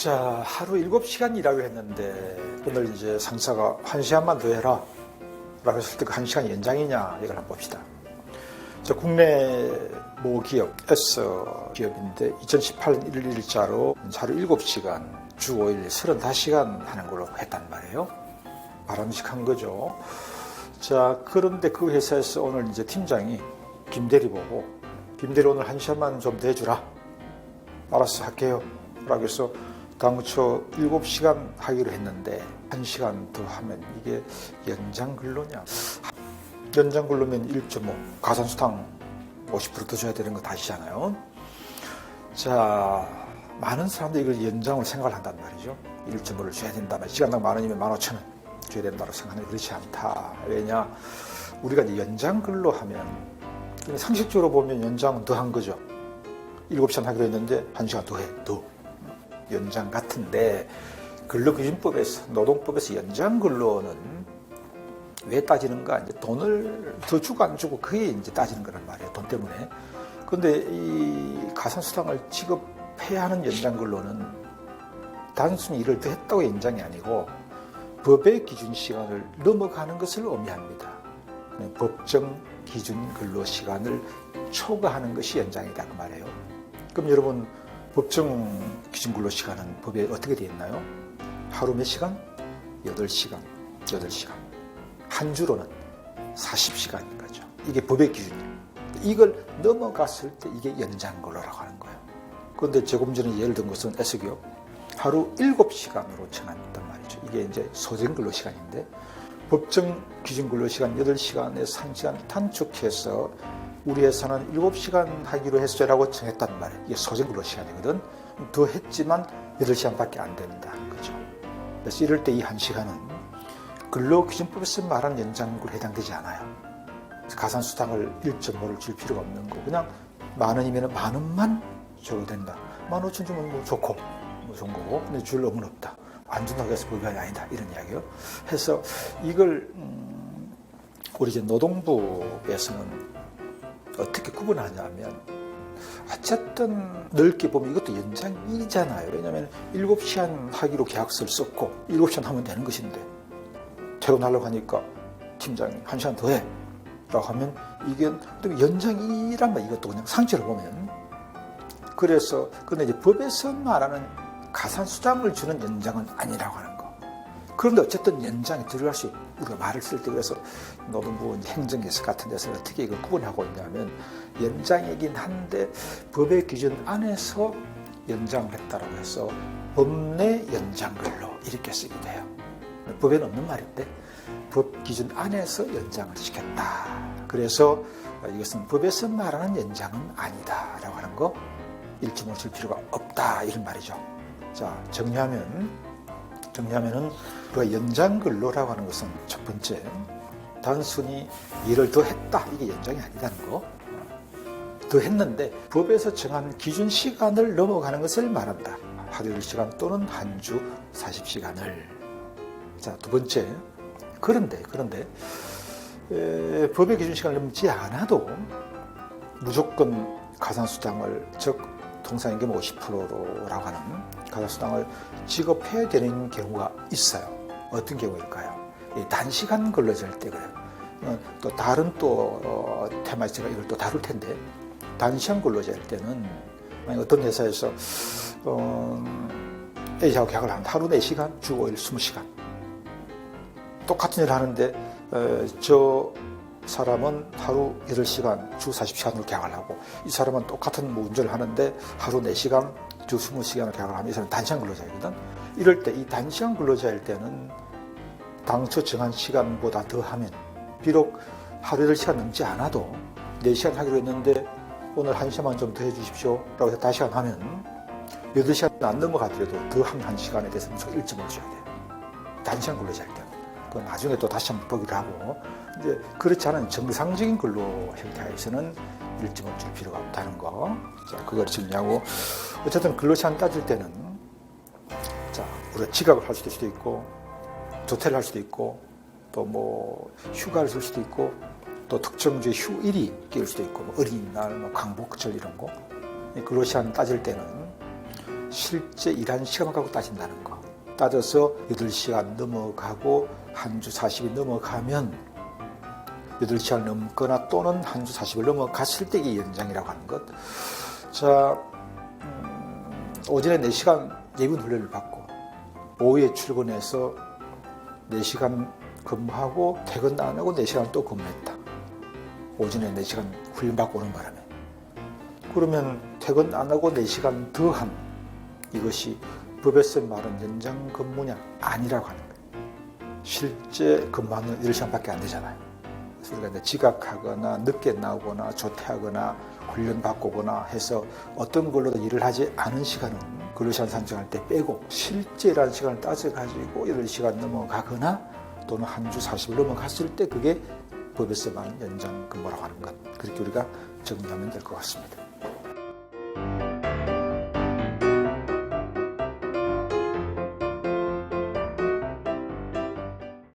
자, 하루 7시간 일하고 했는데 오늘 이제 상사가 1시간만 더 해라 라고 했을 때 그 1시간 연장이냐 이걸 한번 봅시다. 저 국내 모 기업 S 기업인데 2018년 1일자로 하루 7시간 주 5일 35시간 하는 걸로 했단 말이에요. 바람직한 거죠. 자, 그런데 그 회사에서 오늘 이제 팀장이 김대리 보고 김대리 오늘 1시간만 좀 더 해주라. 알았어 할게요 라고 해서 당초 7시간 하기로 했는데 1시간 더 하면 이게 연장 근로냐. 연장 근로면 1.5 가산수당 50% 줘야 되는 거 다시잖아요. 자, 많은 사람들이 이걸 연장으로 생각을 한단 말이죠. 1.5를 줘야 된다면 시간당 10,000원이면 15,000원 줘야 된다고 생각하는데 그렇지 않다. 왜냐, 우리가 이제 연장 근로 하면 상식적으로 보면 연장은 더 한 거죠. 7시간 하기로 했는데 1시간 더 해. 더 연장 같은데 근로기준법에서 노동법에서 연장 근로는 왜 따지는가? 이제 돈을 더 주고 안 주고 그게 이제 따지는 거란 말이에요. 돈 때문에. 그런데 이 가산수당을 지급해야 하는 연장 근로는 단순히 일을 더 했다고 연장이 아니고 법의 기준 시간을 넘어가는 것을 의미합니다. 법정 기준 근로 시간을 초과하는 것이 연장이다 그 말이에요. 그럼 여러분 법정 기준 근로 시간은 법에 어떻게 되어 있나요? 하루 몇 시간? 8시간. 8시간. 한 주로는 40시간인 거죠. 이게 법의 기준이에요. 이걸 넘어갔을 때 이게 연장 근로라고 하는 거예요. 그런데 조금 전에 예를 든 것은 S기업 하루 7시간으로 정한단 말이죠. 이게 이제 소정 근로 시간인데 법정 기준 근로 시간 8시간에서 1시간 단축해서 우리 회사는 7시간 하기로 했어라고 정했단 말이에요. 이게 소정 근로 시간이거든. 더 했지만 8시간밖에 안 된다. 그죠? 그래서 이럴 때 이 1시간은 근로기준법에서 말하는 연장근로에 해당되지 않아요. 가산수당을 1.5를 줄 필요가 없는 거. 그냥 10,000원이면 10,000원만 줘도 된다. 15,000원 주면 뭐 좋고, 뭐 좋은 거고. 근데 줄 의무는 없다. 안 준다고 해서 법이 아니다. 이런 이야기요. 해서 이걸, 우리 이제 노동부에서는 어떻게 구분하냐면, 어쨌든 넓게 보면 이것도 연장이잖아요. 왜냐하면 7시간 하기로 계약서를 썼고 7시간 하면 되는 것인데 퇴근하려고 하니까 팀장이 1시간 더 해 라고 하면 이게 또 연장이란 말. 이것도 그냥 상체로 보면. 그래서 근데 이제 법에서 말하는 가산수당을 주는 연장은 아니라고 하는 거. 그런데 어쨌든 연장이 들어갈 수 있고 우리가 말을 쓸 때 그래서 노동부 행정에서 같은 데서 어떻게 이걸 구분하고 있냐면 연장이긴 한데 법의 기준 안에서 연장을 했다라고 해서 법내 연장근로 이렇게 쓰게 돼요. 법에는 없는 말인데 법 기준 안에서 연장을 시켰다. 그래서 이것은 법에서 말하는 연장은 아니다라고 하는 거 1.5 줄 필요가 없다 이런 말이죠. 자, 정리하면은 우리가 연장근로라고 하는 것은 첫 번째 단순히 일을 더 했다 이게 연장이 아니라는 거. 더 했는데 법에서 정한 기준 시간을 넘어가는 것을 말한다. 하루 10시간 또는 한 주 40시간을. 자, 두 번째 그런데 법의 기준 시간을 넘지 않아도 무조건 가산수당을 즉 통상임금 50%라고 하는 가산수당을 지급해야 되는 경우가 있어요. 어떤 경우일까요? 단시간 근로자일 때 그래요. 또 다른 테마에서 제가 이걸 또 다룰 텐데 단시간 근로자일 때는 만약 어떤 회사에서 A하고 계약을 하는데 하루 4시간, 주 5일 20시간 똑같은 일을 하는데 저 사람은 하루 8시간, 주 40시간으로 계약을 하고 이 사람은 똑같은 뭐 운전을 하는데 하루 4시간, 주 20시간으로 계약을 하면 이 사람은 단시간 근로자이거든. 이럴 때 이 단시간 근로자일 때는 당초 정한 시간보다 더 하면 비록 하루 8시간 넘지 않아도 4시간 하기로 했는데 오늘 1시간만 좀 더 해주십시오 라고 해서 5시간 하면 8시간 안 넘어가더라도 더 한 1시간에 대해서 무조건 1.5를 줘야 돼요. 단시간 근로자일 때는. 그건 나중에 또 다시 한번 보기로 하고 이제 그렇지 않은 정상적인 근로 형태에서는 1.5 줄 필요가 없다는 거. 자, 그걸 정리하고 어쨌든 근로시간 따질 때는 자, 우리가 지각을 할 수도 있고 조퇴를 할 수도 있고 또 뭐 휴가를 쓸 수도 있고 또 특정 주의 휴일이 끼일 수도 있고 뭐 어린이날, 뭐 광복절 이런 거 근로시간 따질 때는 실제 일하는 시간만 갖고 따진다는 거. 따져서 8시간 넘어가고 한 주 40이 넘어가면 8시간 넘거나 또는 한 주 40을 넘어갔을 때 이게 연장이라고 하는 것. 자, 오전에 4시간 예비군 훈련을 받고 오후에 출근해서 4시간 근무하고 퇴근 안 하고 4시간 또 근무했다. 오전에 4시간 훈련받고 오는 바람에. 그러면 퇴근 안 하고 4시간 더한 이것이 법에서 말하는 연장 근무냐? 아니라고 하는 거예요. 실제 근무하는 8시간밖에 안 되잖아요. 그래서 우리가 이제 지각하거나 늦게 나오거나 조퇴하거나 훈련받고 오거나 해서 어떤 걸로도 일을 하지 않은 시간은 근로시간 산정할 때 빼고 실제 일하는 시간을 따져가지고 8시간 넘어가거나 또는 한 주 40을 넘어갔을 때 그게 법에서 말하는 연장 근무라고 하는 것. 그렇게 우리가 정리하면 될 것 같습니다.